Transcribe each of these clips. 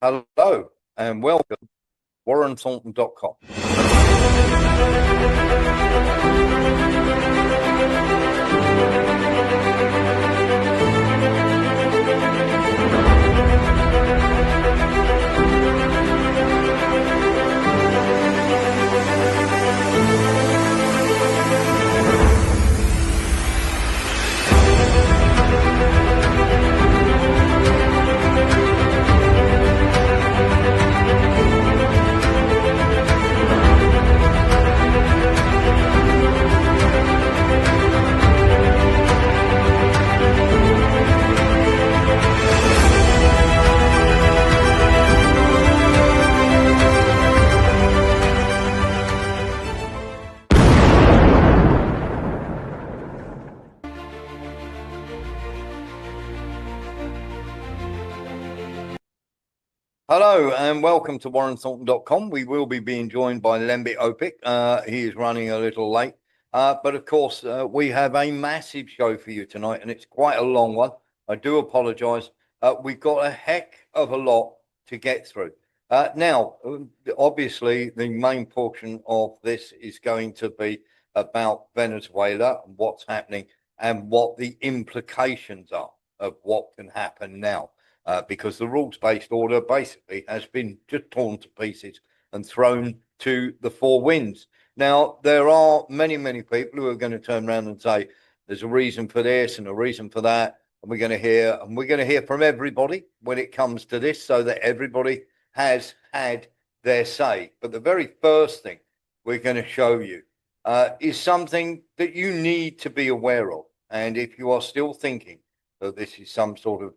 Hello and welcome to WarrenThornton.com. Hello and welcome to WarrenThornton.com. We will be being joined by Lembit Opik. He is running a little late, but of course we have a massive show for you tonight, and it's quite a long one. I do apologise. We've got a heck of a lot to get through. Now, obviously, the main portion of this is going to be about Venezuela and what's happening and what the implications are of what can happen now. Because the rules-based order basically has been just torn to pieces and thrown to the four winds. Now, there are many, many people who are going to turn around and say there's a reason for this and a reason for that, and we're going to hear from everybody when it comes to this, so that everybody has had their say. But the very first thing we're going to show you is something that you need to be aware of. And if you are still thinking that this is some sort of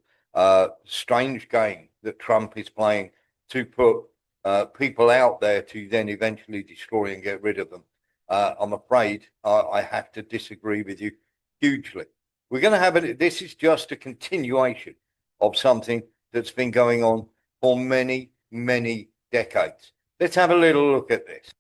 strange game that Trump is playing to put people out there to then eventually destroy and get rid of them, I'm afraid I have to disagree with you hugely. We're going to have it. This is just a continuation of something that's been going on for many, many decades. Let's have a little look at this.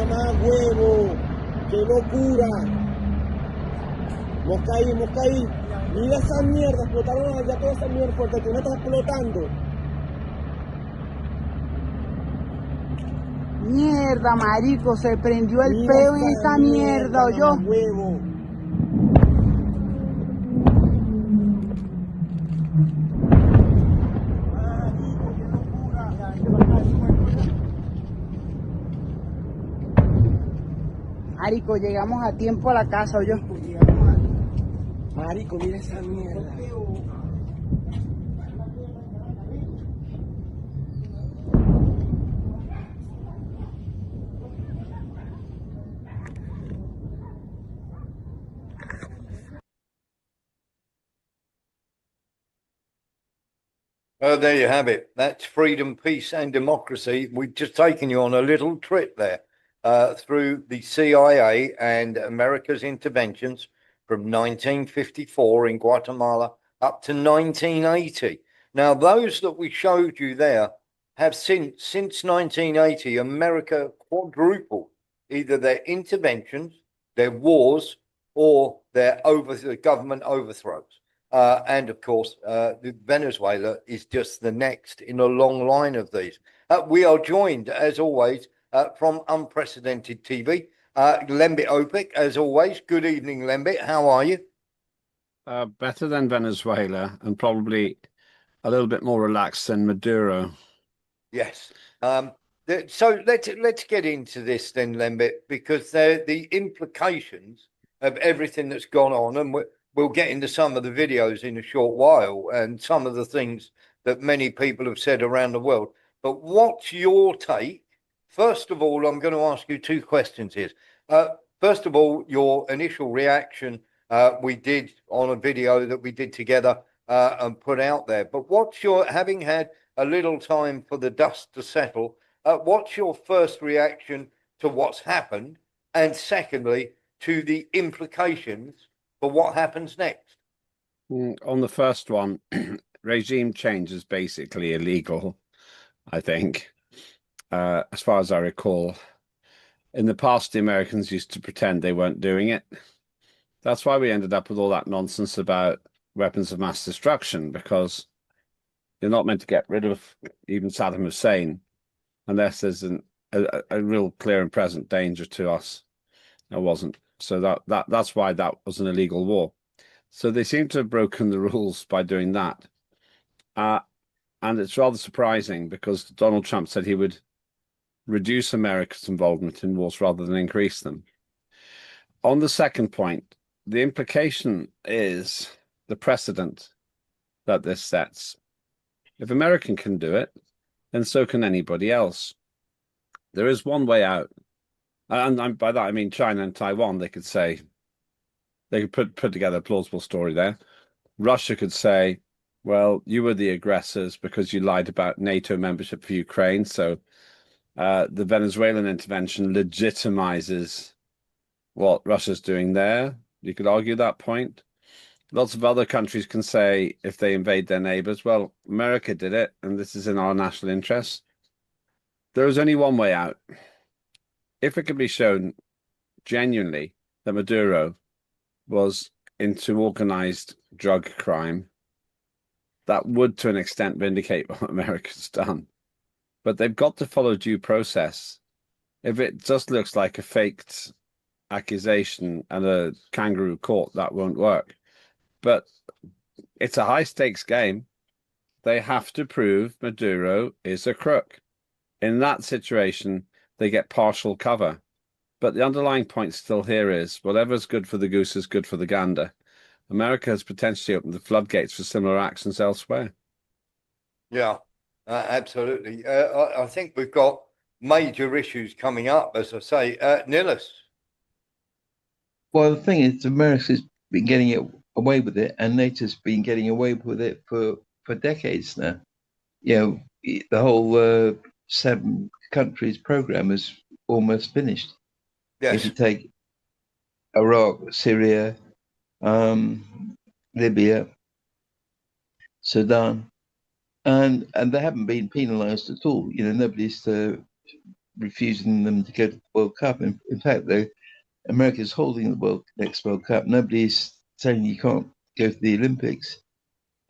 mamá huevo, qué locura. Moscaí, mira esa mierda, explotaron allá toda esa mierda porque tú no estás explotando. Mierda, marico, se prendió el peo en esta mierda, ¿oyó? Huevo. Marico, llegamos a tiempo a la casa, ¿oyó? Marico, mira esa mierda. There you have it. That's freedom, peace, and democracy. We've just taken you on a little trip there through the CIA and America's interventions from 1954 in Guatemala up to 1980. Now, those that we showed you there have since 1980, America quadrupled either their interventions, their wars, or their government overthrows. And of course, Venezuela is just the next in a long line of these. We are joined, as always, from Unprecedented TV. Lembit Opik, as always. Good evening, Lembit. How are you? Better than Venezuela, and probably a little bit more relaxed than Maduro. Yes. So let's get into this then, Lembit, because the implications of everything that's gone on, and we'll get into some of the videos in a short while and some of the things that many people have said around the world. But what's your take? First of all, I'm going to ask you two questions here. First of all, your initial reaction we did on a video that we did together and put out there. But having had a little time for the dust to settle, what's your first reaction to what's happened? And secondly, to the implications for what happens next? On the first one, regime change is basically illegal, I think, as far as I recall. In the past, the Americans used to pretend they weren't doing it. That's why we ended up with all that nonsense about weapons of mass destruction, because you're not meant to get rid of even Saddam Hussein unless there's a real clear and present danger to us. It wasn't. So that's why that was an illegal war. So they seem to have broken the rules by doing that. And it's rather surprising because Donald Trump said he would reduce America's involvement in wars rather than increase them. On the second point, the implication is the precedent that this sets. If America can do it, then so can anybody else. There is one way out. And by that, I mean China and Taiwan. They could say, they could put together a plausible story there. Russia could say, well, you were the aggressors because you lied about NATO membership for Ukraine. So the Venezuelan intervention legitimizes what Russia's doing there. You could argue that point. Lots of other countries can say, if they invade their neighbors, well, America did it, and this is in our national interest. There is only one way out. If it can be shown genuinely that Maduro was into organized drug crime, that would, to an extent, vindicate what America's done. But they've got to follow due process. If it just looks like a faked accusation and a kangaroo court, that won't work. But it's a high-stakes game. They have to prove Maduro is a crook. In that situation, they get partial cover. But the underlying point still here is whatever's good for the goose is good for the gander. America has potentially opened the floodgates for similar actions elsewhere. Yeah, absolutely. I think we've got major issues coming up, as I say. Nilis. Well, the thing is, America's been getting away with it, and NATO's been getting away with it for decades now. You know, the whole 7 countries program is almost finished. Yes. If you take Iraq, Syria, Libya, Sudan, and they haven't been penalised at all. You know, nobody's refusing them to go to the World Cup. In fact, America's holding the next World Cup. Nobody's saying you can't go to the Olympics.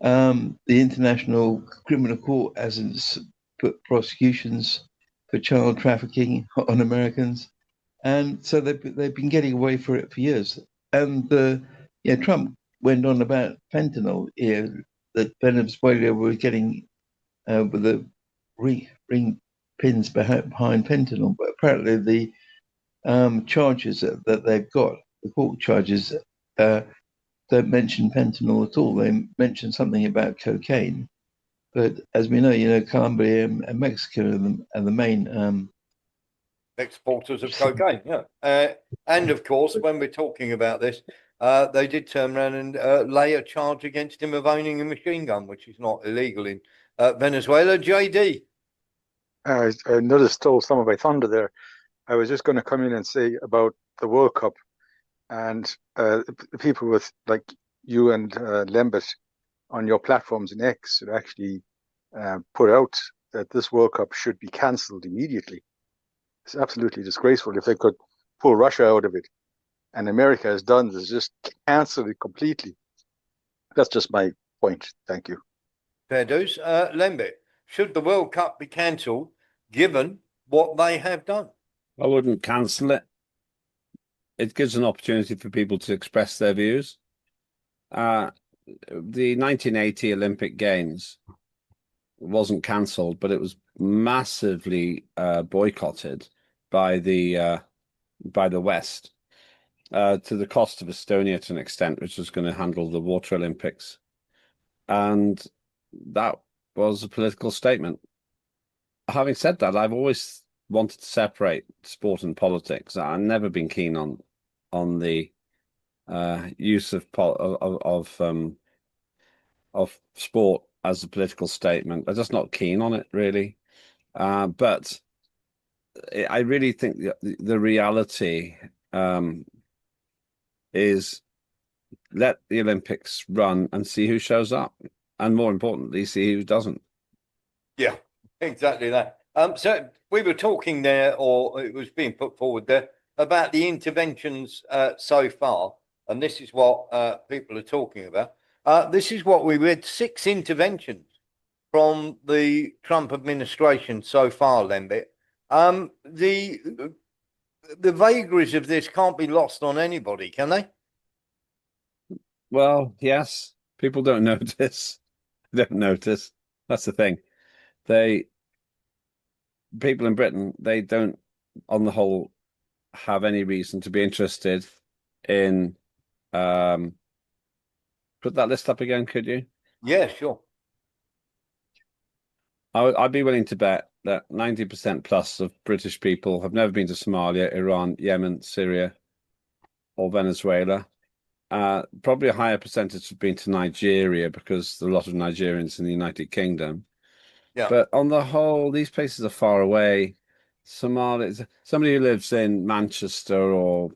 The International Criminal Court hasn't put prosecutions for child trafficking on Americans, and so they've been getting away for it for years. And Trump went on about fentanyl here, that Venezuela were getting with the ring pins behind fentanyl, but apparently the charges that they've got, the court charges, don't mention fentanyl at all. They mention something about cocaine. But as we know, Colombia and Mexico are the main exporters of cocaine. Yeah, and of course, when we're talking about this, they did turn around and lay a charge against him of owning a machine gun, which is not illegal in Venezuela. JD. I noticed stole some of my thunder there. I was just going to come in and say about the World Cup and people with like you and Lembit on your platforms in X should actually put out that this World Cup should be cancelled immediately. It's absolutely disgraceful. If they could pull Russia out of it, and America has done this, just cancel it completely. That's just my point. Thank you. Fair dues. Lembit, should the World Cup be cancelled given what they have done? I wouldn't cancel it. It gives an opportunity for people to express their views. The 1980 Olympic Games wasn't cancelled, but it was massively boycotted by the West, to the cost of Estonia to an extent, which was going to handle the Water Olympics, and that was a political statement. Having said that, I've always wanted to separate sport and politics. I've never been keen on the use of sport as a political statement. I'm just not keen on it, really. But I really think the reality is let the Olympics run and see who shows up, and more importantly, see who doesn't. Yeah, exactly that. So we were talking there, or it was being put forward there, about the interventions so far, and this is what people are talking about. This is what we read: 6 interventions from the Trump administration so far, Lembit. The vagaries of this can't be lost on anybody, can they? Well, yes, people don't notice. They don't notice. That's the thing. People in Britain, they don't, on the whole, have any reason to be interested in. Put that list up again, could you? Yeah, sure. I'd be willing to bet that 90% plus of British people have never been to Somalia, Iran, Yemen, Syria, or Venezuela. Probably a higher percentage have been to Nigeria, because there are a lot of Nigerians in the United Kingdom. Yeah. But on the whole, these places are far away. Somalia, somebody who lives in Manchester or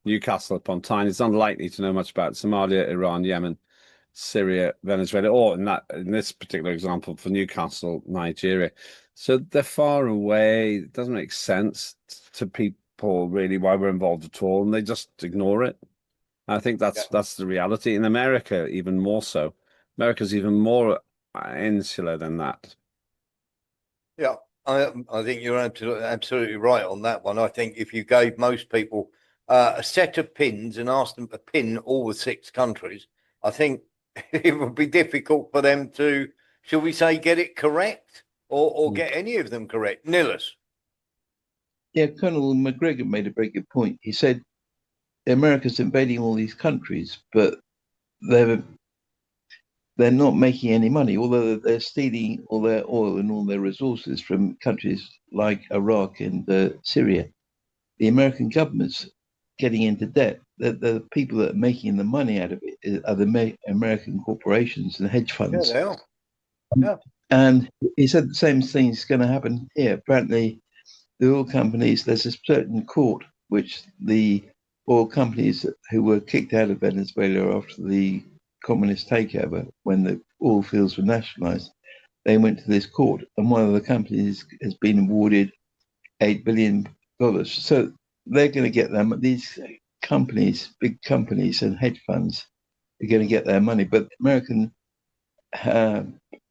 Newcastle upon Tyne is unlikely to know much about Somalia, Iran, Yemen, Syria, Venezuela, or in this particular example for Newcastle, Nigeria. So they're far away. It doesn't make sense to people really why we're involved at all, and they just ignore it. I think that's the reality. In America, even more so. America's even more insular than that. Yeah, I think you're absolutely right on that one. I think if you gave most people a set of pins and asked them to pin all the 6 countries, I think it would be difficult for them to, shall we say, get it correct or get any of them correct. Nillis. Yeah, Colonel McGregor made a very good point. He said America's invading all these countries, but they're not making any money, although they're stealing all their oil and all their resources from countries like Iraq and Syria. The American government's getting into debt. The people that are making the money out of it are the American corporations and hedge funds. Yeah, they are. Yeah. And he said the same thing is going to happen here. Apparently, the oil companies, there's a certain court which the oil companies who were kicked out of Venezuela after the communist takeover, when the oil fields were nationalized, they went to this court, and one of the companies has been awarded $8 billion. So they're going to get them. These companies, big companies and hedge funds, are going to get their money. But American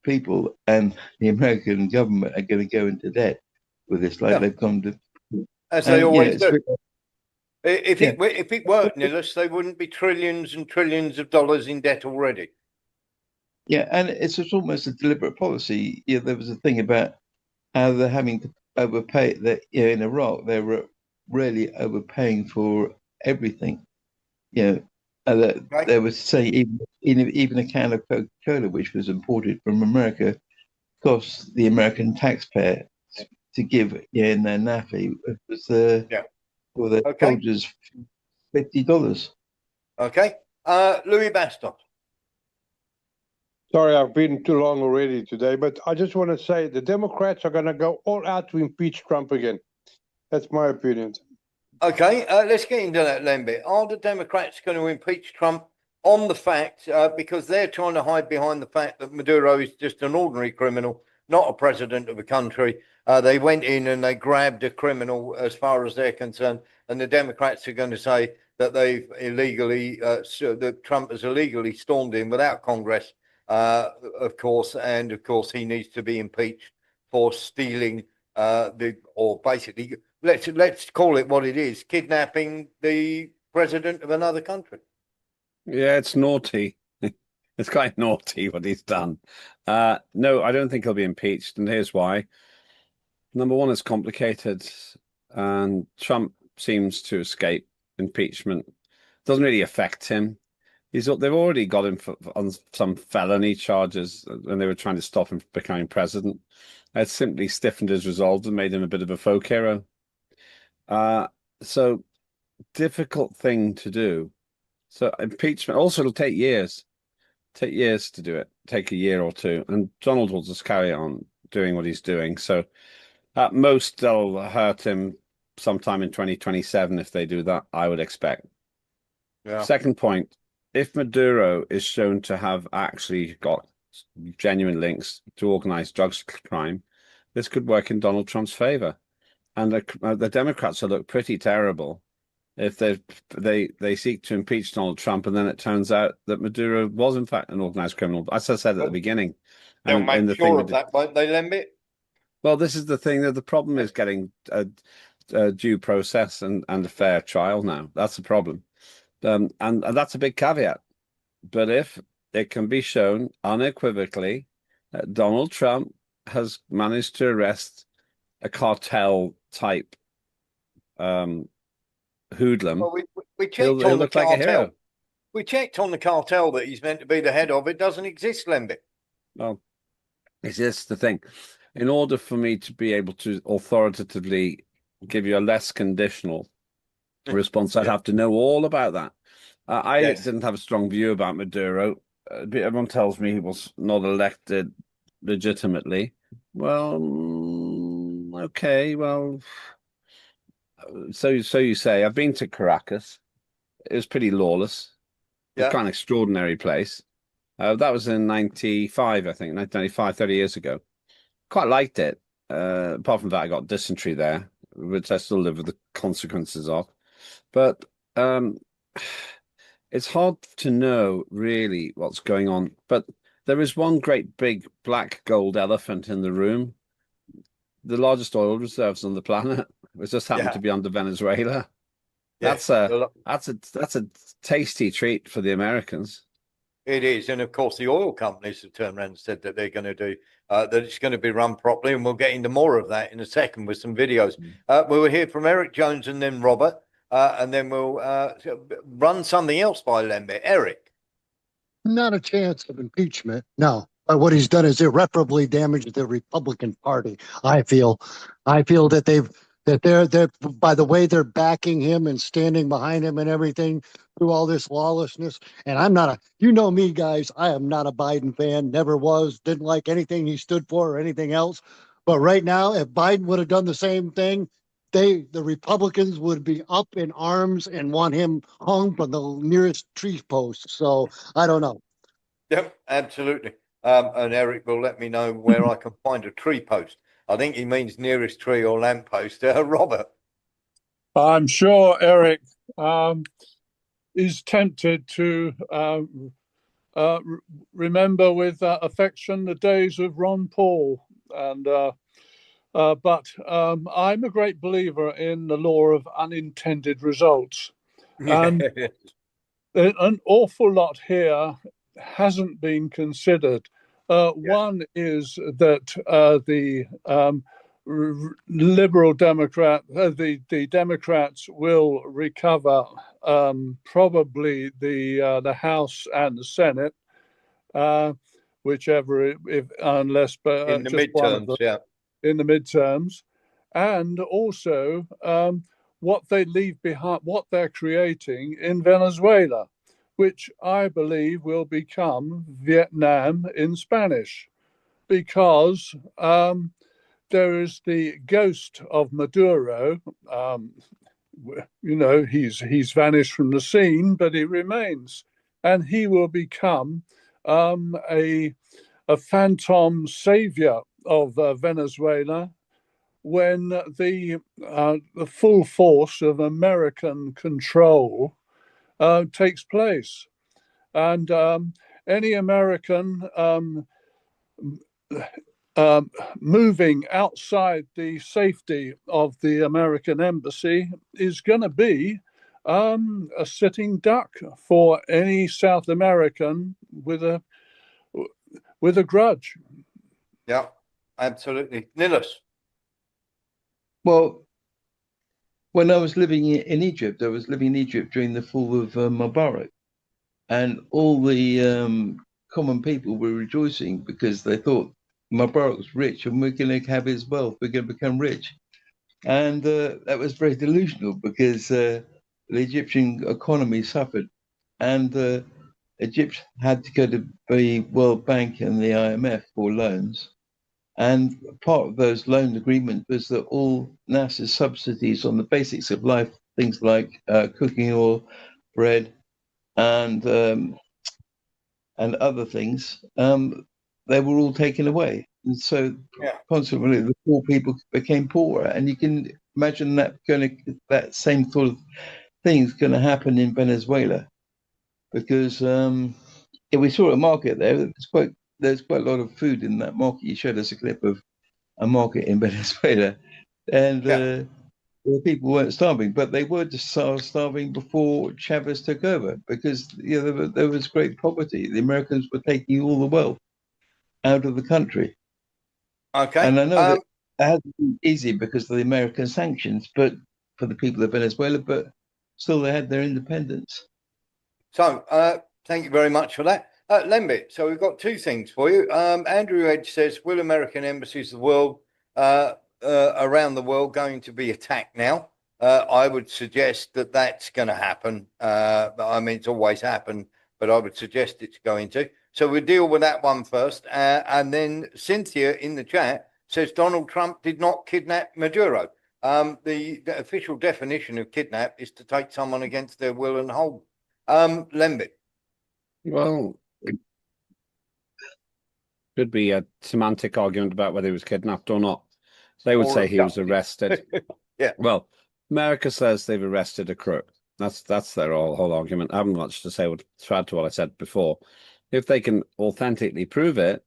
people and the American government are going to go into debt with this, like they've gone to. As they always do. If it weren't, Nicholas, they wouldn't be trillions and trillions of dollars in debt already. Yeah, and it's almost a deliberate policy. There was a thing about how they're having to overpay. That in Iraq, they were really overpaying for everything. They were saying even a can of Coca-Cola, which was imported from America, cost the American taxpayer to give in their NAFI. It was for the soldiers $50. Okay, Louis Bastos. Sorry, I've been too long already today, but I just want to say the Democrats are going to go all out to impeach Trump again. That's my opinion. Okay, let's get into that then bit. Are the Democrats going to impeach Trump on the fact, because they're trying to hide behind the fact that Maduro is just an ordinary criminal, not a president of a country. They went in and they grabbed a criminal as far as they're concerned, and the Democrats are going to say that they've illegally, that Trump has illegally stormed in without Congress, of course, and of course he needs to be impeached for stealing or basically, let's call it what it is, kidnapping the president of another country. Yeah, it's naughty. It's quite naughty what he's done. No, I don't think he'll be impeached, and here's why. Number one, it's complicated, and Trump seems to escape impeachment. Doesn't really affect him. They've already got him on some felony charges, and they were trying to stop him from becoming president. It simply stiffened his resolve and made him a bit of a folk hero. So difficult thing to do. So impeachment also it'll take years. Take years to do it. Take a year or two, and Donald will just carry on doing what he's doing. So at most they'll hurt him sometime in 2027 if they do that, I would expect. Yeah. Second point, if Maduro is shown to have actually got genuine links to organized drugs crime, this could work in Donald Trump's favor. And the Democrats will look pretty terrible if they seek to impeach Donald Trump, and then it turns out that Maduro was in fact an organized criminal, as I said at the beginning. They'll make sure of that, won't they, Lembit? Well, this is the thing, that the problem is getting a due process and a fair trial now. That's the problem. And that's a big caveat. But if it can be shown unequivocally that Donald Trump has managed to arrest a cartel type hoodlum, well, we checked on the cartel. Like a hero. We checked on the cartel that he's meant to be the head of. It doesn't exist, Lembit. Well, it's just the thing. In order for me to be able to authoritatively give you a less conditional response, I'd have to know all about that. I didn't have a strong view about Maduro. Everyone tells me he was not elected legitimately. Well, okay, well, so you say. I've been to Caracas. It was pretty lawless. It's kind of extraordinary place. That was in 95, I think, 1995, 30 years ago. Quite liked it. Apart from that, I got dysentery there, which I still live with the consequences of. But it's hard to know really what's going on. But there is one great big black gold elephant in the room. The largest oil reserves on the planet. It just happened to be under Venezuela. That's a tasty treat for the Americans. It is, and of course the oil companies have turned around and said that they're going to do that. It's going to be run properly, and we'll get into more of that in a second with some videos. We'll hear from Eric Jones and then Robert, and then we'll run something else by Lembit. Eric, not a chance of impeachment. No. What he's done is irreparably damaged the Republican Party. I feel that they're by the way they're backing him and standing behind him and everything through all this lawlessness. And I'm not you know me, guys, I am not a Biden fan, never was, didn't like anything he stood for or anything else. But right now, if Biden would have done the same thing, the Republicans would be up in arms and want him hung from the nearest tree post. So I don't know. Yep, absolutely. and Eric will let me know where I can find a tree post. I think he means nearest tree or lamp post. Robert. I'm sure Eric is tempted to remember with affection the days of Ron Paul, and but I'm a great believer in the law of unintended results, and an awful lot here hasn't been considered. One is that the Liberal Democrat, the Democrats will recover probably the House and the Senate, whichever, if unless in the just one of midterms, them, yeah, in the midterms, and also what they leave behind, what they're creating in Venezuela, which I believe will become Vietnam in Spanish, because there is the ghost of Maduro. He's vanished from the scene, but he remains, and he will become a phantom savior of Venezuela when the full force of American control takes place, and any American moving outside the safety of the American embassy is going to be a sitting duck for any South American with a grudge. Yeah, absolutely. Nilus. Well, when I was living in Egypt, I was living in Egypt during the fall of Mubarak, and all the common people were rejoicing because they thought Mubarak was rich and we're going to have his wealth, we're going to become rich. And that was very delusional because the Egyptian economy suffered, and Egypt had to go to the World Bank and the IMF for loans. And part of those loan agreements was that all NASA's subsidies on the basics of life, things like cooking oil, bread, and other things, they were all taken away. And so consequently, the poor people became poorer. And you can imagine that same sort of thing is going to happen in Venezuela, because we saw a market there. There's quite a lot of food in that market. You showed us a clip of a market in Venezuela, and the people weren't starving, but they were just starving before Chavez took over, because there was great poverty. The Americans were taking all the wealth out of the country. Okay. And I know that it hasn't been easy because of the American sanctions, but for the people of Venezuela, but still they had their independence. So thank you very much for that. Lembit, so we've got two things for you. Andrew Edge says, will American embassies of the world around the world going to be attacked now? I would suggest that that's going to happen. I mean, it's always happened, but I would suggest it's going to. So we'll deal with that one first. And then Cynthia in the chat says Donald Trump did not kidnap Maduro. The official definition of kidnap is to take someone against their will and hold. Lembit. Well, could be a semantic argument about whether he was kidnapped or not. They would say he was arrested. Yeah. Well, America says they've arrested a crook. That's their whole argument. I haven't much to say to add to what I said before. If they can authentically prove it,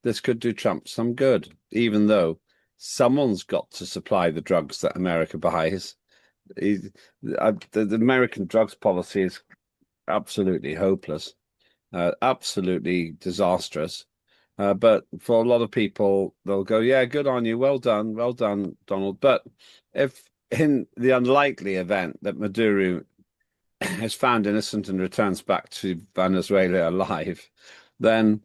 this could do Trump some good, even though someone's got to supply the drugs that America buys. The American drugs policy is absolutely hopeless, absolutely disastrous. But for a lot of people, they'll go, yeah, good on you. Well done, Donald. But if in the unlikely event that Maduro is found innocent and returns back to Venezuela alive, then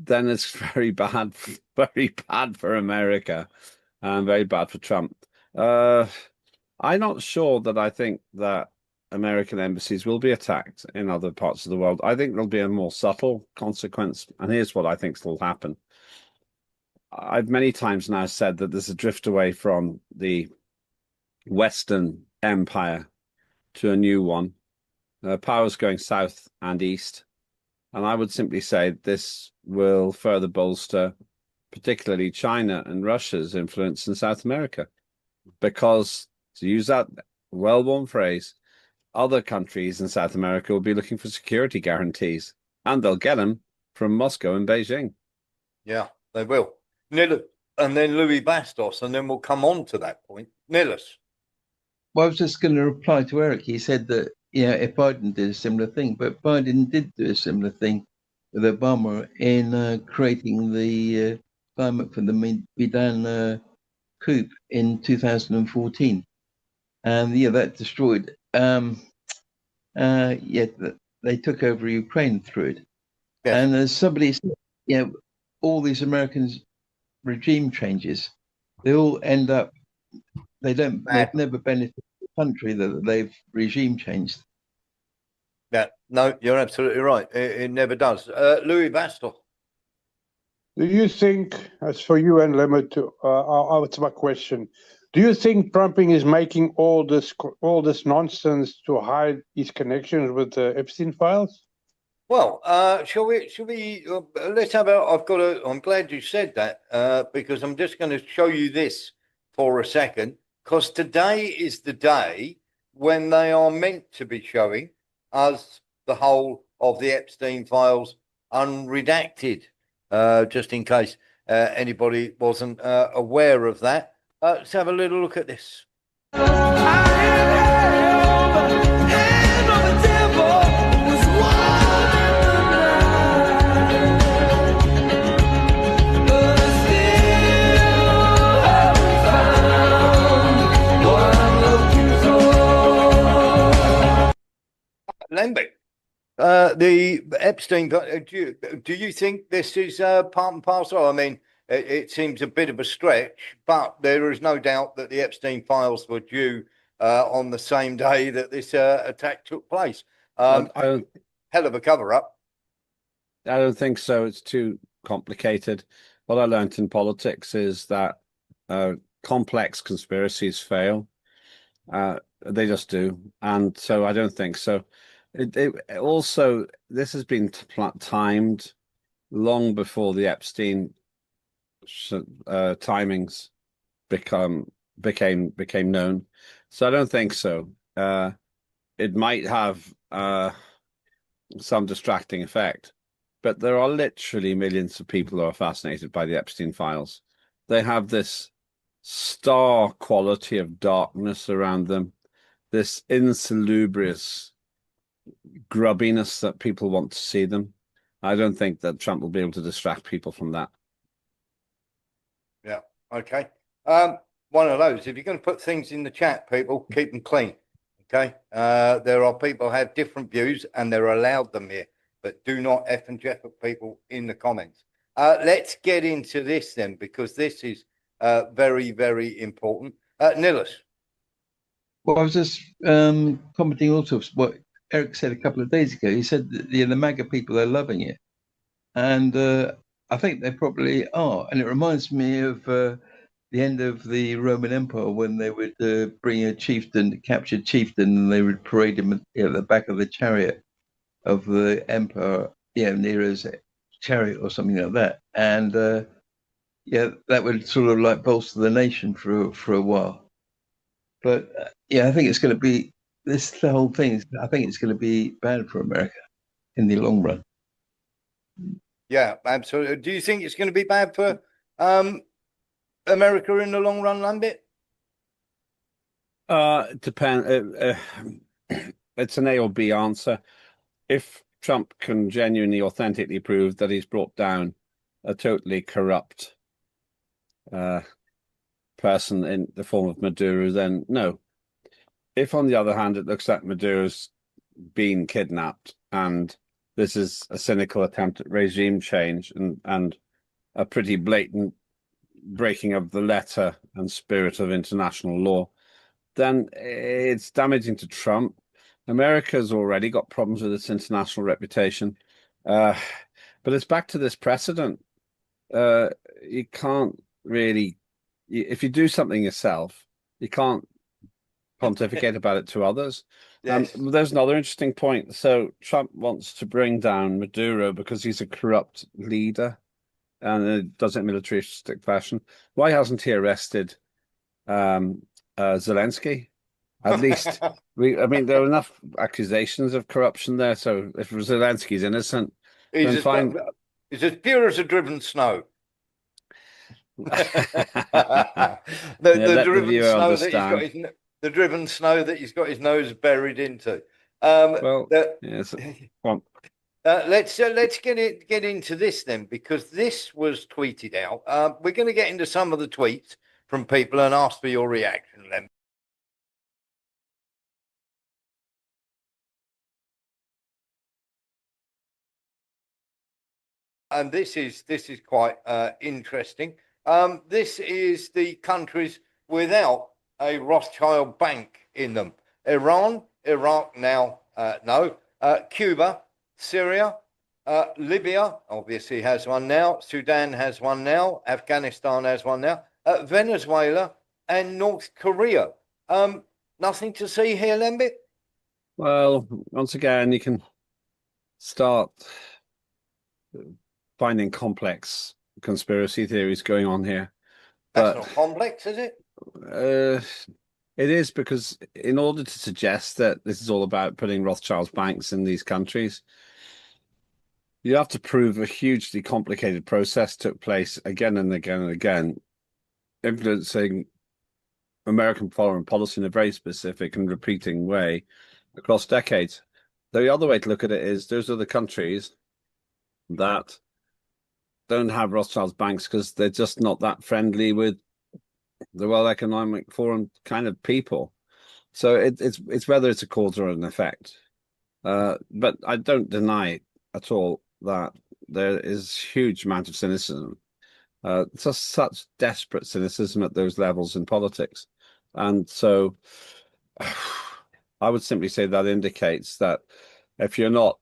it's very bad for America and very bad for Trump. I'm not sure that I think that American embassies will be attacked in other parts of the world. I think there'll be a more subtle consequence, and here's what I think will happen. I've many times now said that there's a drift away from the Western empire to a new one. Power's going south and east, and I would simply say this will further bolster particularly China and Russia's influence in South America. Because, to use that well-worn phrase, other countries in South America will be looking for security guarantees, and they'll get them from Moscow and Beijing. Yeah, they will. And then Louis Bastos, and then we'll come on to that point. Nilis. Well, I was just going to reply to Eric. He said that, if Biden did a similar thing, but Biden did do a similar thing with Obama in creating the climate for the Maidan coup in 2014. And, that destroyed, they took over Ukraine through it. Yes. And as somebody said, all these Americans regime changes, they all end up, they've never benefited the country that they've regime changed. Yeah, no, you're absolutely right. It never does. Louis Bastos. Do you think, as for you and Lemon, it's my question. Do you think Trumping is making all this nonsense to hide his connections with the Epstein files? Well, shall we? Let's have I'm glad you said that because I'm just going to show you this for a second, because today is the day when they are meant to be showing us the whole of the Epstein files unredacted, just in case anybody wasn't aware of that. Let's have a little look at this. Lembic, the Epstein, do you think this is part and parcel? I mean, it seems a bit of a stretch, but there is no doubt that the Epstein files were due on the same day that this attack took place. Hell of a cover-up. I don't think so. It's too complicated. What I learned in politics is that complex conspiracies fail. They just do. And so I don't think so. Also, this has been timed long before the Epstein timings became known. So I don't think so. It might have some distracting effect, but there are literally millions of people who are fascinated by the Epstein files. They have this star quality of darkness around them, this insalubrious grubbiness that people want to see them. I don't think that Trump will be able to distract people from that. Yeah. Okay. One of those. If you're going to put things in the chat, people, keep them clean. Okay. There are people who have different views, and they're allowed them here, but do not F and Jeff at people in the comments. Let's get into this then, because this is very, very important. Nilis. Well, I was just commenting also what Eric said a couple of days ago. He said that the MAGA people are loving it. And I think they probably are. And it reminds me of the end of the Roman Empire, when they would bring a captured chieftain, and they would parade him at the back of the chariot of the emperor, Nero's chariot or something like that. And that would sort of like bolster the nation for a while. But I think it's going to be the whole thing. I think it's going to be bad for America in the long run. Yeah, absolutely. Do you think it's going to be bad for America in the long run, Lambert? Depend. It's an A or B answer. If Trump can genuinely, authentically prove that he's brought down a totally corrupt person in the form of Maduro, then no. If, on the other hand, it looks like Maduro's been kidnapped and this is a cynical attempt at regime change and a pretty blatant breaking of the letter and spirit of international law, then it's damaging to Trump. America's already got problems with its international reputation. But it's back to this precedent. You can't really, if you do something yourself, you can't pontificate about it to others. Yes. There's another interesting point. So Trump wants to bring down Maduro because he's a corrupt leader and does it in militaristic fashion. Why hasn't he arrested Zelensky? At least I mean, there are enough accusations of corruption there. So if Zelensky's innocent, He's then as, fine. he's as pure as a driven snow. the driven snow that he's got the driven snow that he's got his nose buried into. Yes. Let's get into this then, because this was tweeted out. We're going to get into some of the tweets from people and ask for your reaction, Lem. And this is quite interesting. This is the countries without a Rothschild bank in them: Iran, Iraq now, no, Cuba, Syria, Libya obviously has one now, Sudan has one now, Afghanistan has one now, Venezuela, and North Korea. Nothing to see here, Lembit? Well, once again, you can start finding complex conspiracy theories going on here. That's not complex, is it? It is, because in order to suggest that this is all about putting Rothschild's banks in these countries, you have to prove a hugely complicated process took place again and again and again, influencing American foreign policy in a very specific and repeating way across decades. The other way to look at it is those are the countries that don't have Rothschild's banks because they're just not that friendly with the World Economic Forum kind of people. So it's whether it's a cause or an effect. But I don't deny at all that there is huge amount of cynicism. Just such desperate cynicism at those levels in politics. And so I would simply say that indicates that if you're not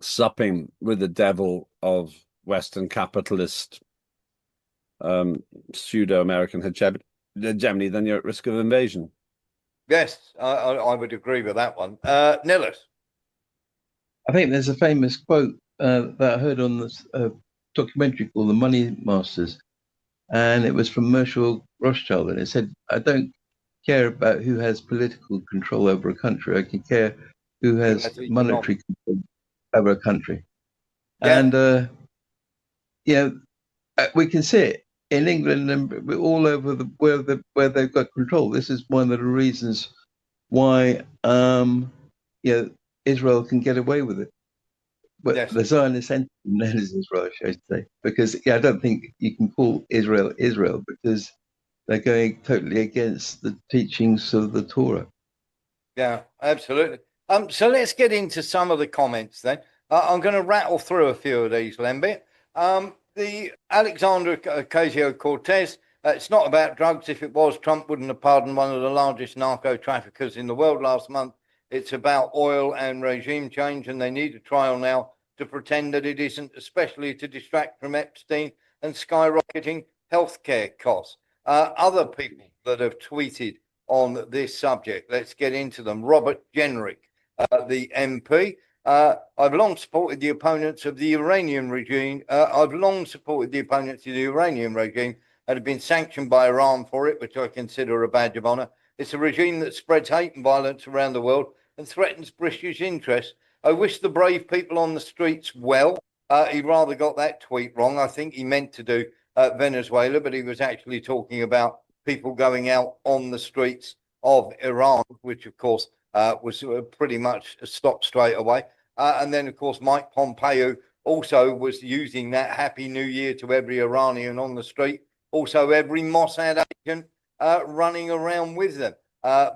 supping with the devil of Western capitalist pseudo-American hegemony, then you're at risk of invasion. Yes, I would agree with that one. Nillis? I think there's a famous quote that I heard on this documentary called The Money Masters, and it was from Marshall Rothschild, and it said, I don't care about who has political control over a country. I can care who has monetary control over a country. Yeah. And we can see it in England and all over where they've got control. This is one of the reasons why Israel can get away with it. But yes. The Zionist entity is Israel, I should say, because I don't think you can call Israel Israel because they're going totally against the teachings of the Torah. Yeah, absolutely. So let's get into some of the comments then. I'm going to rattle through a few of these, Lembit. The Alexandra Ocasio-Cortez, it's not about drugs. If it was, Trump wouldn't have pardoned one of the largest narco traffickers in the world last month. It's about oil and regime change, and they need a trial now to pretend that it isn't, especially to distract from Epstein and skyrocketing healthcare costs. Other people that have tweeted on this subject, let's get into them. Robert Jenrick, the MP. I've long supported the opponents of the Iranian regime. And have been sanctioned by Iran for it, which I consider a badge of honor. It's a regime that spreads hate and violence around the world and threatens British interests. I wish the brave people on the streets well. He rather got that tweet wrong. I think he meant to do Venezuela, but he was actually talking about people going out on the streets of Iran, which, of course, was pretty much stopped straight away. And then, of course, Mike Pompeo also was using that Happy New Year to every Iranian on the street. Also, every Mossad agent running around with them.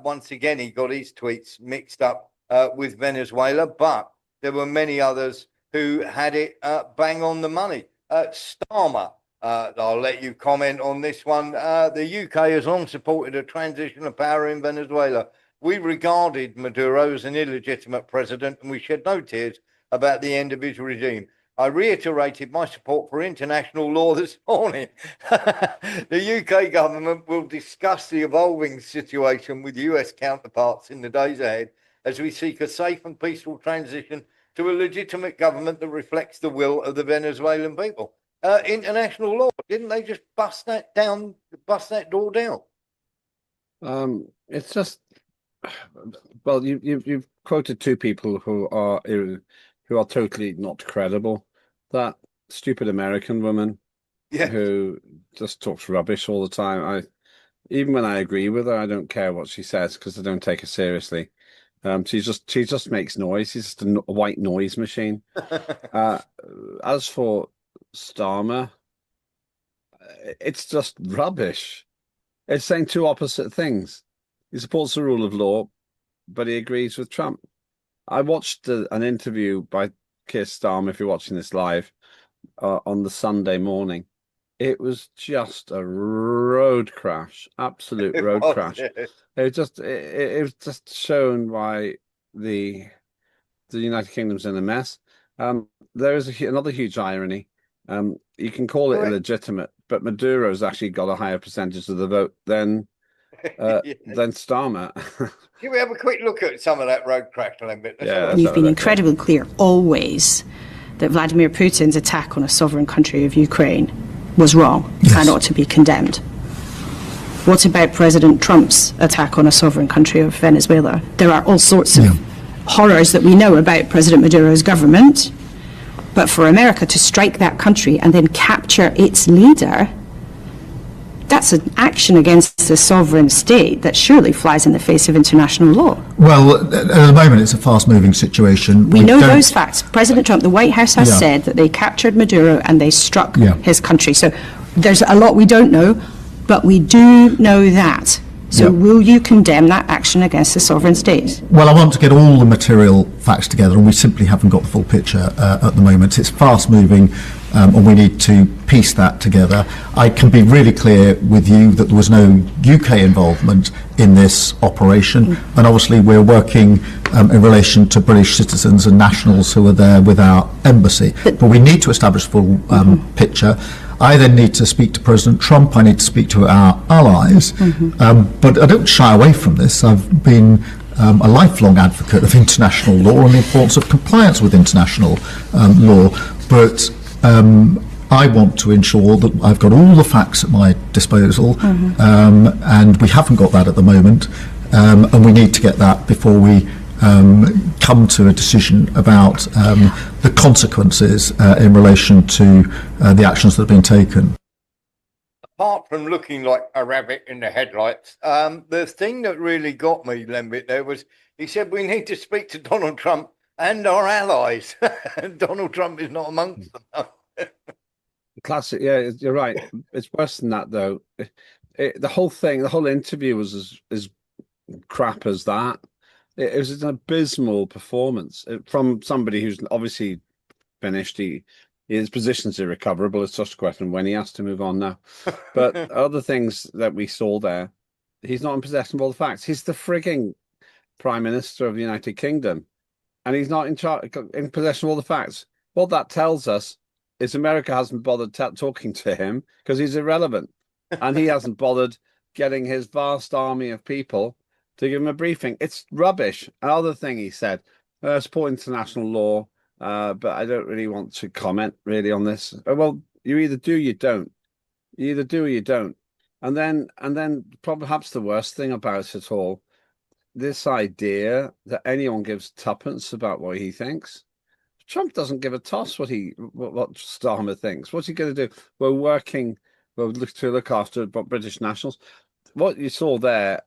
Once again, he got his tweets mixed up with Venezuela, but there were many others who had it bang on the money. Starmer, I'll let you comment on this one. The UK has long supported a transition of power in Venezuela. We regarded Maduro as an illegitimate president, and we shed no tears about the end of his regime. I reiterated my support for international law this morning. The UK government will discuss the evolving situation with US counterparts in the days ahead as we seek a safe and peaceful transition to a legitimate government that reflects the will of the Venezuelan people. International law, didn't they just bust that door down? It's just, well, you've quoted two people who are totally not credible. That stupid American woman, who just talks rubbish all the time. Even when I agree with her, I don't care what she says because I don't take her seriously. She just makes noise. She's just a white noise machine. As for Starmer, it's just rubbish. It's saying two opposite things. He supports the rule of law, but he agrees with Trump. I watched an interview by Keir Starmer, if you're watching this live, on the Sunday morning. It was just a road crash, absolute road crash. It was just shown why the United Kingdom's in a mess. There is another huge irony. You can call it illegitimate, but Maduro's actually got a higher percentage of the vote than Starmer. Can we have a quick look at some of that road crash a little bit? You've been incredibly clear always that Vladimir Putin's attack on a sovereign country of Ukraine was wrong and ought to be condemned. What about President Trump's attack on a sovereign country of Venezuela? There are all sorts of horrors that we know about President Maduro's government, but for America to strike that country and then capture its leader, that's an action against the sovereign state that surely flies in the face of international law. Well, at the moment, it's a fast-moving situation. We know those facts. President Trump, the White House has said that they captured Maduro and they struck his country. So there's a lot we don't know, but we do know that. So will you condemn that action against the sovereign state? Well, I want to get all the material facts together, and we simply haven't got the full picture at the moment. It's fast-moving, and we need to piece that together. I can be really clear with you that there was no UK involvement in this operation, and obviously we're working in relation to British citizens and nationals who are there with our embassy. But we need to establish a full picture. I then need to speak to President Trump. I need to speak to our allies. But I don't shy away from this. I've been a lifelong advocate of international law and the importance of compliance with international law. But I want to ensure that I've got all the facts at my disposal, and we haven't got that at the moment. And we need to get that before we come to a decision about the consequences in relation to the actions that have been taken. Apart from looking like a rabbit in the headlights, the thing that really got me, Lembit, there was he said we need to speak to Donald Trump and our allies. Donald Trump is not amongst them. Classic, yeah, you're right. It's worse than that, though. The whole interview was as crap as that. It was an abysmal performance from somebody who's obviously finished. His position's irrecoverable. It's just a question when he has to move on now. But other things that we saw there, he's not in possession of all the facts. He's the frigging Prime Minister of the United Kingdom, and he's not in possession of all the facts. What that tells us is America hasn't bothered talking to him because he's irrelevant, and he hasn't bothered getting his vast army of people to give him a briefing. It's rubbish. Another thing he said, support international law, but I don't really want to comment really on this. Well, you either do or you don't. You either do or you don't. And then perhaps the worst thing about it all, this idea that anyone gives tuppence about what he thinks. Trump doesn't give a toss what Starmer thinks. What's he going to do? We're look after British nationals. What you saw there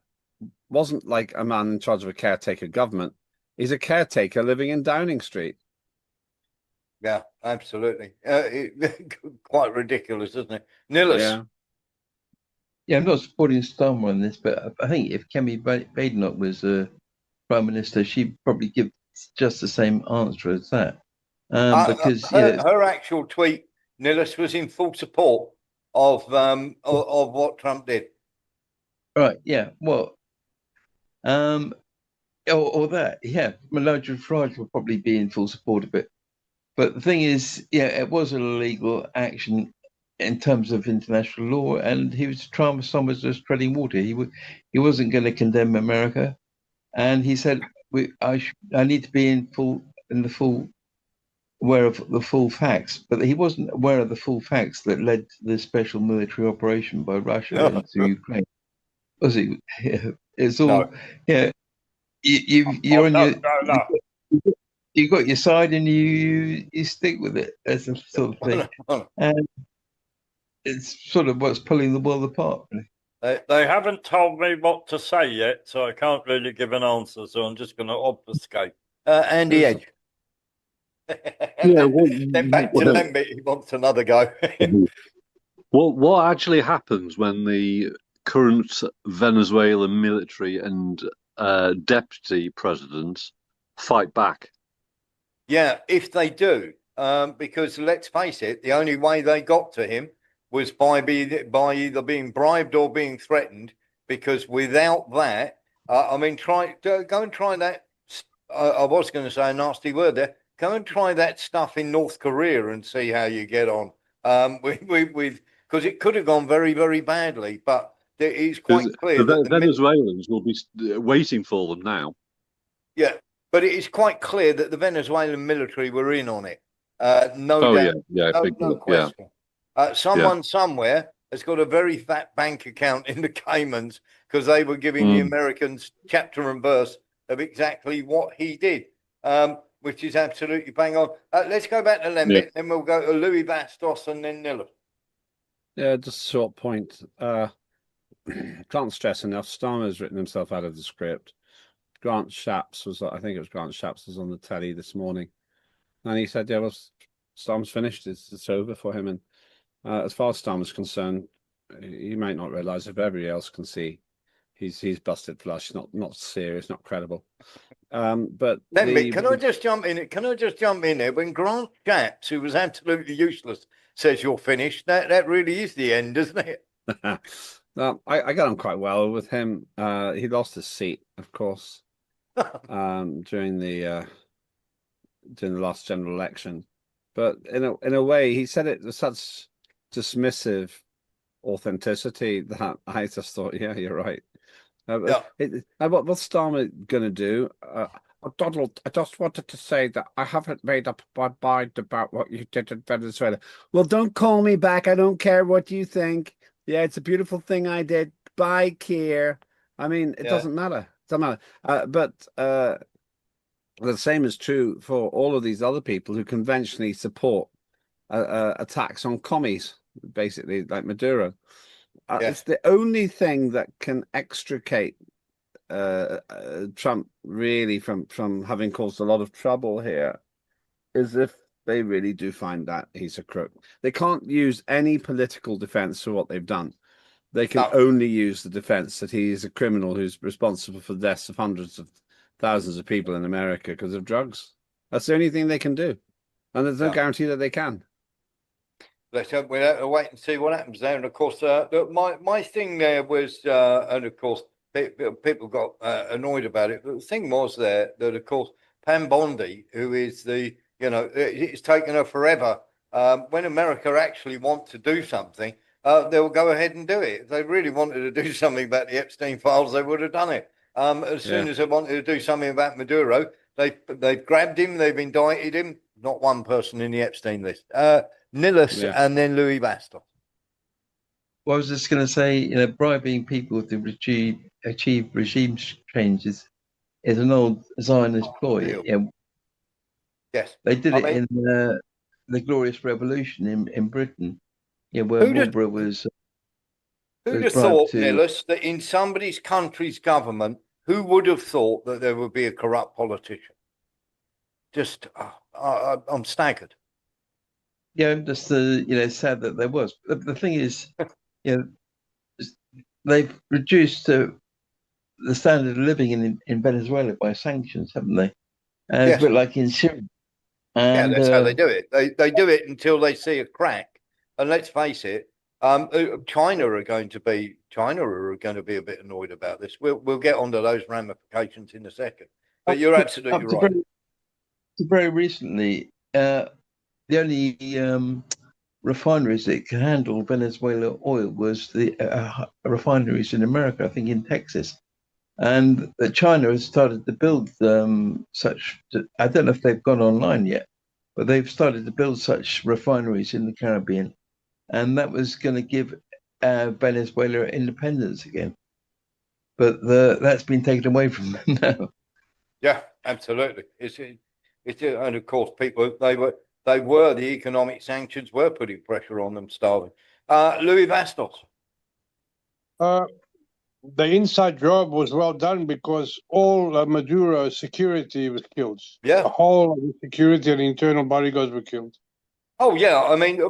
wasn't like a man in charge of a caretaker government. He's a caretaker living in Downing Street. Yeah, absolutely. Quite ridiculous, isn't it? Nillis. Yeah, I'm not supporting Starmer on this, but I think if Kemi Badenoch was Prime Minister, she'd probably give just the same answer as that. Because her actual tweet, Nillis, was in full support of what Trump did. Right, yeah. Well, or that, yeah. Melania Farage will probably be in full support of it. But the thing is, yeah, it was an illegal action in terms of international law, and Trump was just treading water. He wasn't going to condemn America, and he said, I need to be aware of the full facts, but he wasn't aware of the full facts that led to the special military operation by Russia into Ukraine. Was he? It's all, No. yeah. You're on no. you got your side, and you stick with it as a sort of thing, and it's sort of what's pulling the world apart. They haven't told me what to say yet, so I can't really give an answer. So I'm just going to obfuscate. Andy Edge. Yeah, Then back to Lembit. He wants another go. What actually happens when the current Venezuelan military and deputy presidents fight back? Yeah, if they do, because let's face it, the only way they got to him was by either being bribed or being threatened. Because without that, I mean, go and try that. I was going to say a nasty word there. Go and try that stuff in North Korea and see how you get on. Because it could have gone very, very badly. But it's quite clear that the Venezuelans will be waiting for them now. Yeah, but it is quite clear that the Venezuelan military were in on it. No doubt, no question. Someone somewhere has got a very fat bank account in the Caymans because they were giving the Americans chapter and verse of exactly what he did, which is absolutely bang on. Let's go back to Lembit, then we'll go to Louis Bastos and then Niller. Yeah, just a short point. Can't stress enough. Starmer's written himself out of the script. Grant Shapps I think it was Grant Shapps was on the telly this morning, and he said, "Yeah, well, Starmer's finished. It's over for him." And as far as Starmer's concerned, you might not realise if everybody else can see, he's busted flush. Not serious, not credible. But can I just jump in? Can I just jump in there? When Grant Shapps, who was absolutely useless, says you're finished, that really is the end, isn't it? I got on quite well with him. He lost his seat, of course, during the last general election. But in a way, he said it with such dismissive authenticity that I just thought, yeah, you're right. What's Starmer going to do? Donald, I just wanted to say that I haven't made up my mind about what you did in Venezuela. Well, don't call me back. I don't care what you think. Yeah, it's a beautiful thing I did. Bye, Keir. I mean, it doesn't matter. It doesn't matter. But the same is true for all of these other people who conventionally support attacks on commies, basically, like Maduro. It's the only thing that can extricate Trump really from having caused a lot of trouble here is if they really do find that he's a crook. They can't use any political defense for what they've done. They can only use the defense that he is a criminal who's responsible for the deaths of hundreds of thousands of people in America because of drugs. That's the only thing they can do. And there's no guarantee that they can. Let's we'll have to wait and see what happens there. And of course, my thing there was, and of course, people got annoyed about it. But the thing was there that, of course, Pam Bondi, who is it's taken her forever. When America actually want to do something, they'll go ahead and do it. If they really wanted to do something about the Epstein files, they would have done it. As soon as they wanted to do something about Maduro, they've grabbed him, they've indicted him. Not one person in the Epstein list. Nillis and then Louis Bastos. Well, I was just going to say, bribing people to achieve regime changes is an old Zionist ploy. Yes, they did it in the Glorious Revolution in Britain. Yeah, where Marlborough was. Who'd have thought, Nillis, that in somebody's country's government, who would have thought that there would be a corrupt politician? Just, I'm staggered. Yeah, I'm just sad that there was. The thing is, they've reduced the standard of living in Venezuela by sanctions, haven't they? It's a bit like in Syria. And, that's how they do it. They do it until they see a crack. And let's face it, China are going to be a bit annoyed about this. We'll get onto those ramifications in a second. But you're absolutely right. Very recently, refineries that could handle Venezuela oil was the refineries in America, I think in Texas. And China has started to build such, I don't know if they've gone online yet, but they've started to build such refineries in the Caribbean. And that was going to give Venezuela independence again. But that's been taken away from them now. Yeah, absolutely. And of course, people, the economic sanctions were putting pressure on them, starving. Louis Vastos. The inside job was well done because all Maduro's security was killed. Yeah. The whole of the security and internal bodyguards were killed. Oh yeah, I mean,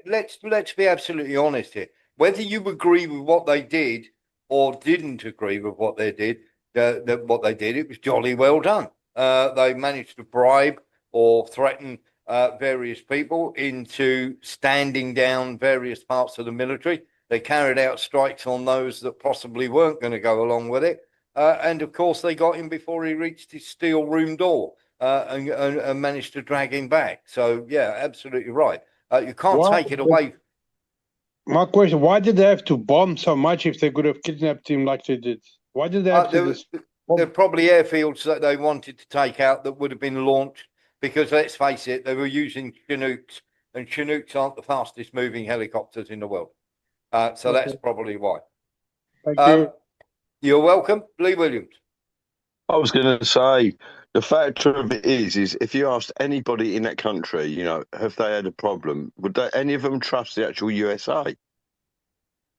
let's be absolutely honest here. Whether you agree with what they did or didn't agree with what they did, it was jolly well done. They managed to bribe or threaten various people into standing down various parts of the military. They carried out strikes on those that possibly weren't going to go along with it. And of course, they got him before he reached his steel room door and managed to drag him back. So, yeah, absolutely right. You can't take it away. My question, why did they have to bomb so much if they could have kidnapped him like they did? Why did they have to... There are probably airfields that they wanted to take out that would have been launched because, let's face it, they were using Chinooks, and Chinooks aren't the fastest moving helicopters in the world. So that's probably why. Thank you. You're welcome. Lee Williams. I was going to say, the fact of it is if you asked anybody in that country, have they had a problem, would any of them trust the actual USA?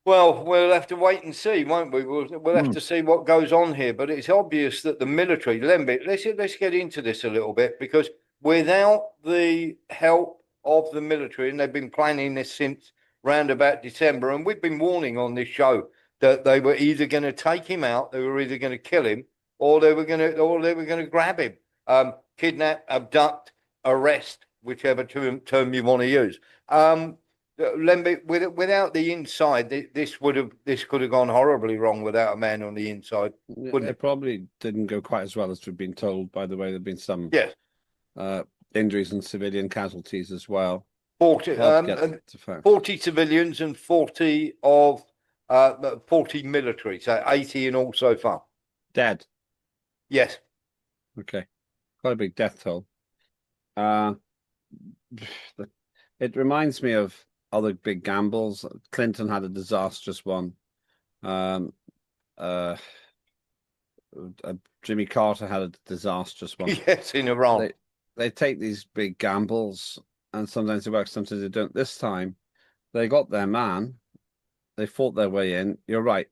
Well, we'll have to wait and see, won't we? We'll have to see what goes on here. But it's obvious that the military, Lembit, let's get into this a little bit, because without the help of the military, and they've been planning this since round about December, and we've been warning on this show that they were either going to take him out, they were either going to kill him, or they were going to grab him, kidnap, abduct, arrest, whichever term you want to use. Lembit, without the inside, this could have gone horribly wrong without a man on the inside. It probably didn't go quite as well as we've been told. By the way, there've been some injuries and civilian casualties as well. 40 civilians and 40 military, so 80 in all so far. Dead. Yes. Okay. Quite a big death toll. It reminds me of other big gambles. Clinton had a disastrous one. Jimmy Carter had a disastrous one. Yes, in Iran. They take these big gambles, and sometimes it works, sometimes they don't. This time, they got their man. They fought their way in. You're right.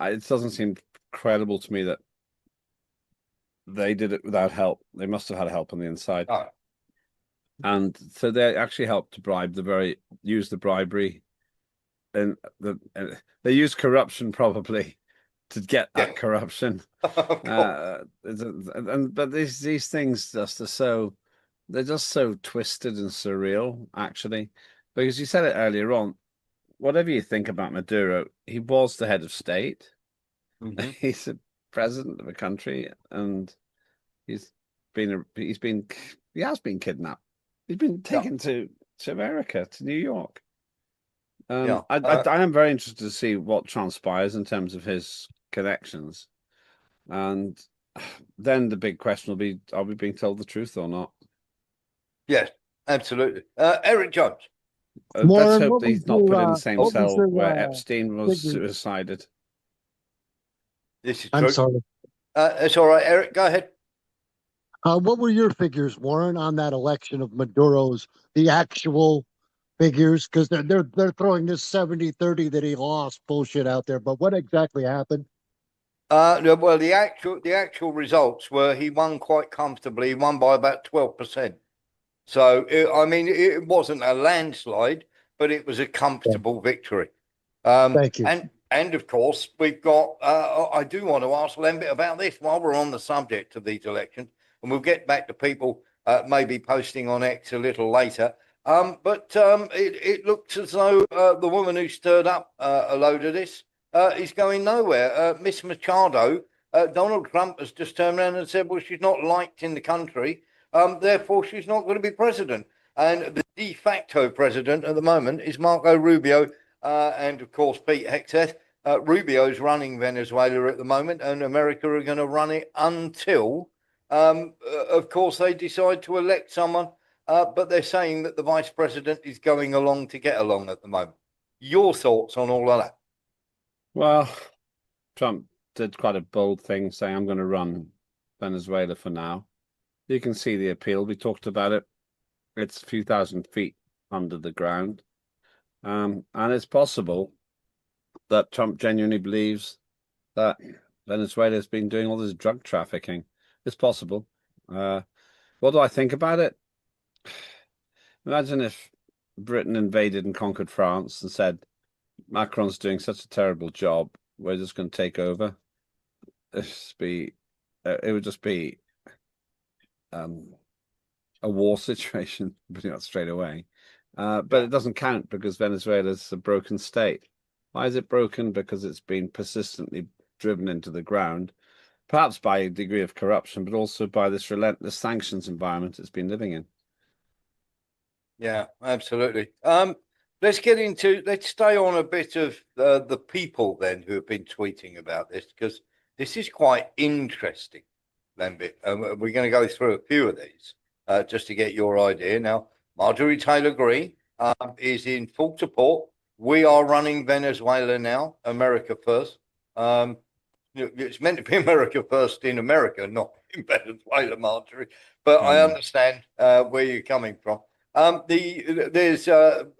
It doesn't seem credible to me that they did it without help. They must have had help on the inside. Oh. And so they actually helped to use the bribery, and they use corruption probably to get that corruption. But these things they're just so twisted and surreal, actually, because you said it earlier on. Whatever you think about Maduro, he was the head of state. Mm-hmm. He's a president of a country, and he has been kidnapped. He's been taken to America, to New York. I am very interested to see what transpires in terms of his connections. And then the big question will be, are we being told the truth or not? Yes, absolutely. Eric Jones. Let's hope that he's not put in the same cell where Epstein was suicided. This is true. I'm sorry. It's all right, Eric, go ahead. What were your figures, Warren, on that election of Maduro's, the actual figures? Because they're throwing this 70-30 that he lost bullshit out there. But what exactly happened? Well, the actual results were he won quite comfortably. He won by about 12%. So it wasn't a landslide, but it was a comfortable victory. Thank you. And of course, we've got. I do want to ask Lembit about this while we're on the subject of these elections. And we'll get back to people maybe posting on X a little later. But it looks as though the woman who stirred up a load of this is going nowhere. Miss Machado, Donald Trump has just turned around and said, well, she's not liked in the country. Therefore, she's not going to be president. And the de facto president at the moment is Marco Rubio, and of course Pete Hegseth. Rubio's running Venezuela at the moment, and America are going to run it until, of course, they decide to elect someone. But they're saying that the vice president is going along to get along at the moment. Your thoughts on all of that? Well, Trump did quite a bold thing saying, I'm going to run Venezuela for now. You can see the appeal. We talked about it. It's a few thousand feet under the ground. And it's possible that Trump genuinely believes that Venezuela has been doing all this drug trafficking. It's possible. What do I think about it? Imagine if Britain invaded and conquered France and said, Macron's doing such a terrible job, we're just going to take over. It would just be a war situation pretty much straight away. But it doesn't count because Venezuela's a broken state. Why is it broken? Because it's been persistently driven into the ground, perhaps by a degree of corruption, but also by this relentless sanctions environment it's been living in. Yeah, absolutely. Let's stay on a bit of the people then who have been tweeting about this, because this is quite interesting, Lembit. We're going to go through a few of these just to get your idea. Now, Marjorie Taylor Greene is in full support. We are running Venezuela now, America first. It's meant to be America first in America, not in Venezuela, Marjorie. But I understand where you're coming from. There's a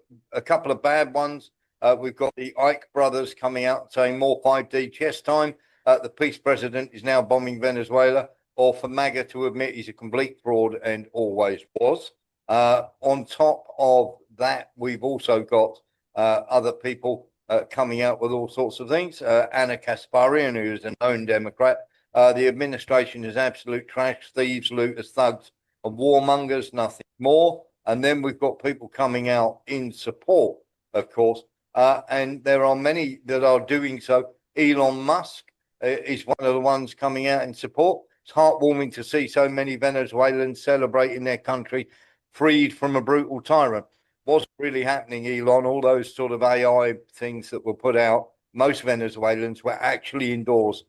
couple of bad ones. We've got the Ike brothers coming out saying more 5D chess time. The peace president is now bombing Venezuela, or for MAGA to admit he's a complete fraud and always was. On top of that, we've also got other people coming out with all sorts of things. Anna Kasparian, who is a known Democrat. The administration is absolute trash, thieves, looters, thugs, and warmongers, nothing more. And then we've got people coming out in support, of course, and there are many that are doing so. Elon Musk is one of the ones coming out in support. It's heartwarming to see so many Venezuelans celebrating their country freed from a brutal tyrant. What's really happening, Elon? All those sort of AI things that were put out, most Venezuelans were actually indoors,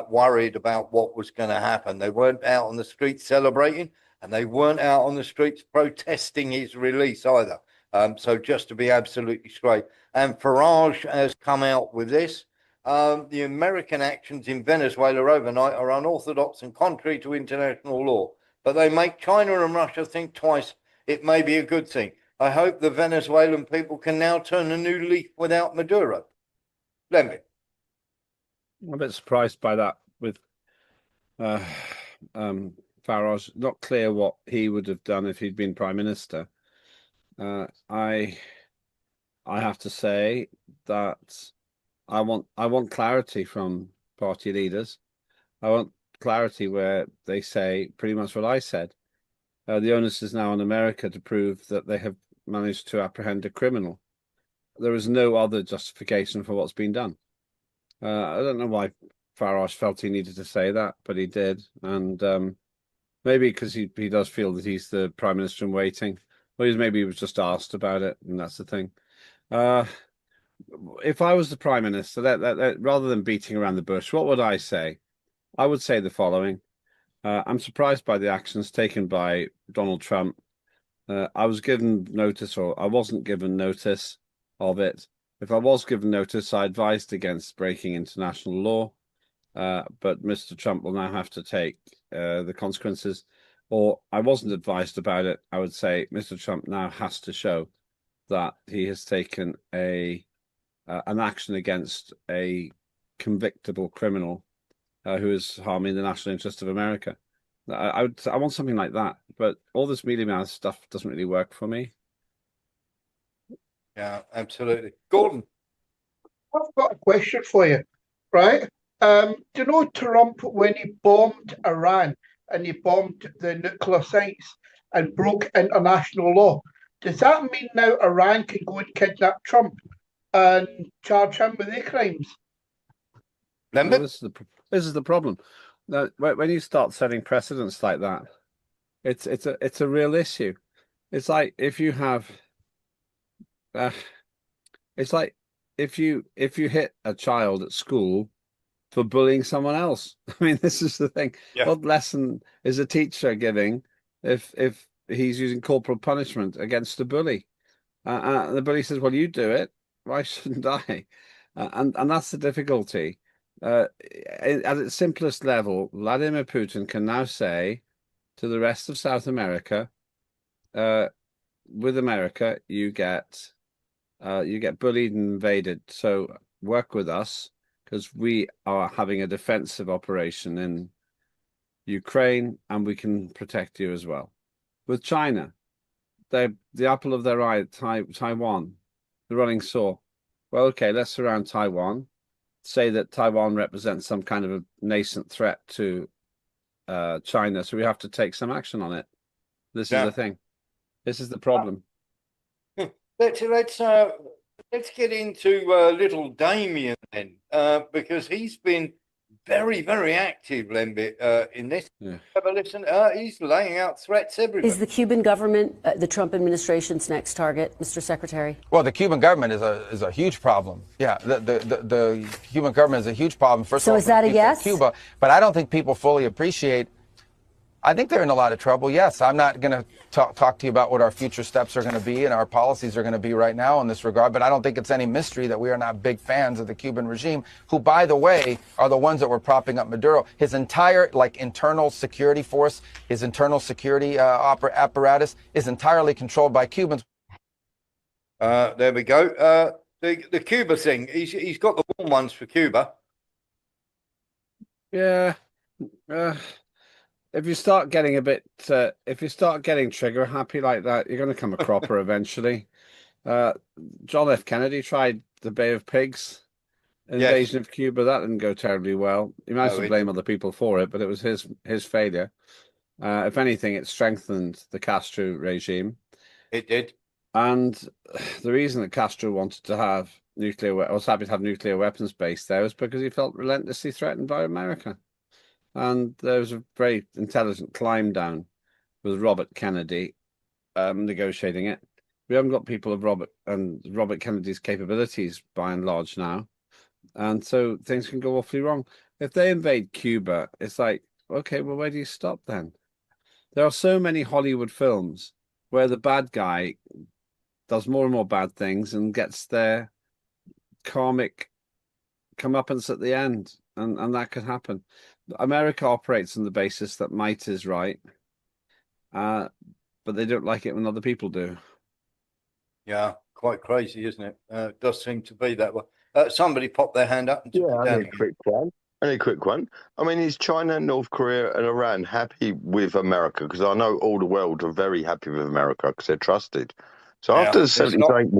worried about what was going to happen. They weren't out on the streets celebrating, and they weren't out on the streets protesting his release either. So just to be absolutely straight. And Farage has come out with this. The American actions in Venezuela overnight are unorthodox and contrary to international law, but they make China and Russia think twice. It may be a good thing. I hope the Venezuelan people can now turn a new leaf without Maduro. Lembit. I'm a bit surprised by that with Farage. Not clear what he would have done if he'd been prime minister. I have to say that I want clarity from party leaders. I want clarity where they say pretty much what I said. The onus is now on America to prove that they have managed to apprehend a criminal. There is no other justification for what's been done. I don't know why Farage felt he needed to say that, but he did. And maybe because he does feel that he's the prime minister in waiting. Or maybe he was just asked about it, and that's the thing. If I was the prime minister, rather than beating around the bush, what would I say? I would say the following. I'm surprised by the actions taken by Donald Trump. I was given notice, or I wasn't given notice of it. If I was given notice, I advised against breaking international law. But Mr. Trump will now have to take the consequences. Or I wasn't advised about it. I would say Mr. Trump now has to show that he has taken an action against a convictable criminal who is harming the national interest of America. I want something like that, but all this Mealy Mouse stuff doesn't really work for me. Yeah, absolutely. Gordon, I've got a question for you, right? Do you know Trump, when he bombed Iran and he bombed the nuclear sites and broke international law, does that mean now Iran can go and kidnap Trump and charge him with their crimes? Well, this is the problem. Now, when you start setting precedents like that, it's a real issue. It's like if you have, uh, it's like if you hit a child at school for bullying someone else. I mean, this is the thing. Yeah. What lesson is a teacher giving if he's using corporal punishment against a bully? The bully says, "Well, you do it. Why shouldn't I?" And that's the difficulty. At its simplest level, Vladimir Putin can now say to the rest of South America, with America, you get bullied and invaded. So work with us because we are having a defensive operation in Ukraine, and we can protect you as well. With China, they're the apple of their eye, Taiwan, the running sore. Well, okay, let's surround Taiwan. Say that Taiwan represents some kind of a nascent threat to China, so we have to take some action on it. This is the thing. This is the problem. Let's get into little Damien then, because he's been very, very active, Lembit, in this. Yeah. Have a listen. He's laying out threats everywhere. Is the Cuban government the Trump administration's next target, Mr. Secretary? Well, the Cuban government is a huge problem. Yeah, the Cuban government is a huge problem. First of all, is that a yes? Cuba, but I don't think people fully appreciate. I think they're in a lot of trouble. Yes, I'm not going to talk to you about what our future steps are going to be and our policies are going to be right now in this regard, but I don't think it's any mystery that we are not big fans of the Cuban regime, who, by the way, are the ones that were propping up Maduro. His entire internal security force, his internal security apparatus is entirely controlled by Cubans. There we go. The Cuba thing. He's got the warm ones for Cuba. Yeah. If you start getting if you start getting trigger happy like that, you're going to come a cropper eventually. John F. Kennedy tried the Bay of Pigs invasion of Cuba. That didn't go terribly well. You might as well blame other people for it, but it was his failure. If anything, it strengthened the Castro regime. It did. And the reason that Castro wanted to have was happy to have nuclear weapons based there was because he felt relentlessly threatened by America. And there was a very intelligent climb down with Robert Kennedy negotiating it. We haven't got people of Robert Kennedy's capabilities by and large now. And so things can go awfully wrong. If they invade Cuba, it's like, okay, well, where do you stop then? There are so many Hollywood films where the bad guy does more and more bad things and gets their karmic comeuppance at the end. And that could happen. America operates on the basis that might is right, but they don't like it when other people do. Yeah, quite crazy, isn't it? It does seem to be that way. Somebody popped their hand up. And took it down again. Only a quick one. I mean, is China, North Korea, and Iran happy with America? Because I know all the world are very happy with America because they're trusted. So after the 78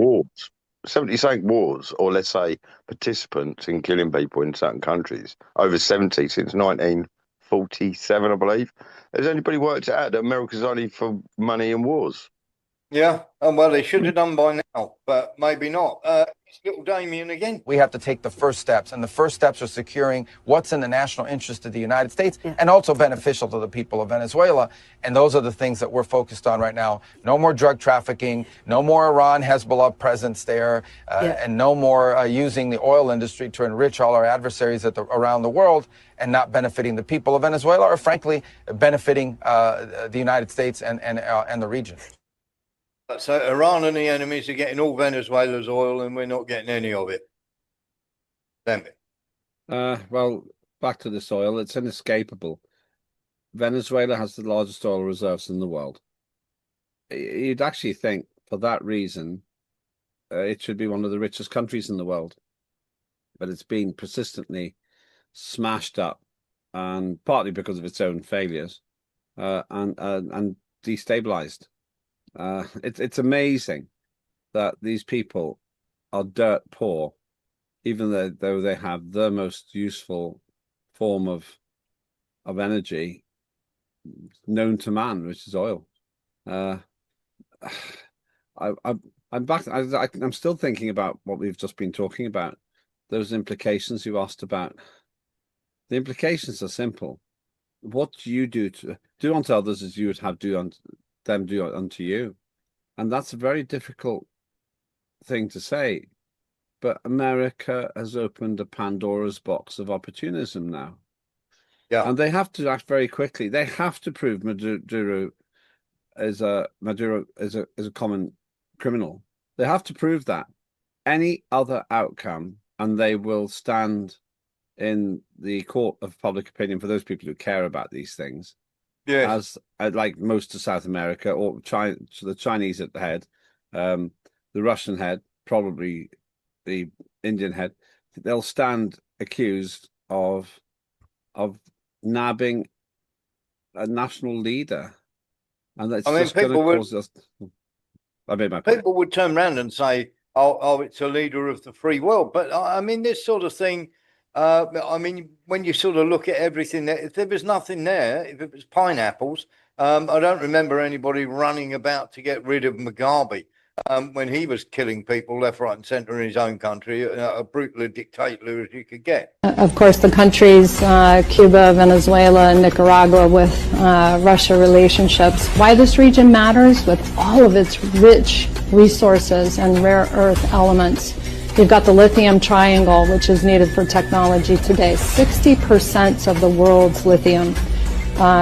wars, or let's say participants in killing people in certain countries, over 70 since 1947, I believe, has anybody worked it out that America's only for money and wars? Yeah, well, they should have done by now, but maybe not. It's little Damien again. We have to take the first steps, and the first steps are securing what's in the national interest of the United States and also beneficial to the people of Venezuela. And those are the things that we're focused on right now. No more drug trafficking, no more Iran, Hezbollah presence there, and no more using the oil industry to enrich all our adversaries around the world and not benefiting the people of Venezuela, or frankly, benefiting the United States and the region. So Iran and the enemies are getting all Venezuela's oil and we're not getting any of it. Damn it. Well, back to this oil. It's inescapable. Venezuela has the largest oil reserves in the world. You'd actually think for that reason, it should be one of the richest countries in the world. But it's been persistently smashed up, and partly because of its own failures, and destabilized. It's amazing that these people are dirt poor, even though they have the most useful form of energy known to man, which is oil. I'm back. I'm still thinking about what we've just been talking about. Those implications you asked about. The implications are simple. What do you do unto others as you would have them do unto you? And that's a very difficult thing to say. But America has opened a Pandora's box of opportunism now. Yeah. And they have to act very quickly. They have to prove Maduro is a common criminal. They have to prove that. Any other outcome, and they will stand in the court of public opinion for those people who care about these things. Yes. As like most of South America, or China, so the Chinese at the head, the Russian head, probably the Indian head, they'll stand accused of nabbing a national leader, and that's just going to cause us. I made my point. People would turn around and say, "Oh, it's a leader of the free world," but I mean, this sort of thing. I mean, when you sort of look at everything there, if there was nothing there, if it was pineapples, I don't remember anybody running about to get rid of Mugabe when he was killing people left, right, and centre in his own country, a brutal dictator as you could get. Of course, the countries, Cuba, Venezuela, and Nicaragua, with Russia relationships. Why this region matters, with all of its rich resources and rare earth elements. You've got the lithium triangle, which is needed for technology today. 60% of the world's lithium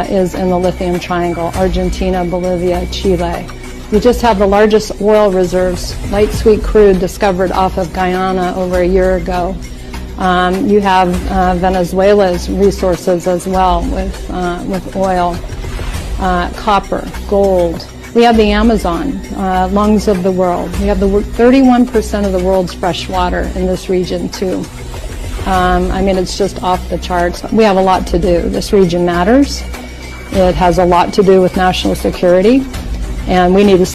is in the lithium triangle: Argentina, Bolivia, Chile. We just have the largest oil reserves, light sweet crude, discovered off of Guyana over a year ago. You have Venezuela's resources as well, with oil, copper, gold. We have the Amazon, lungs of the world. We have the 31% of the world's fresh water in this region too. I mean, it's just off the charts. We have a lot to do. This region matters. It has a lot to do with national security, and we need to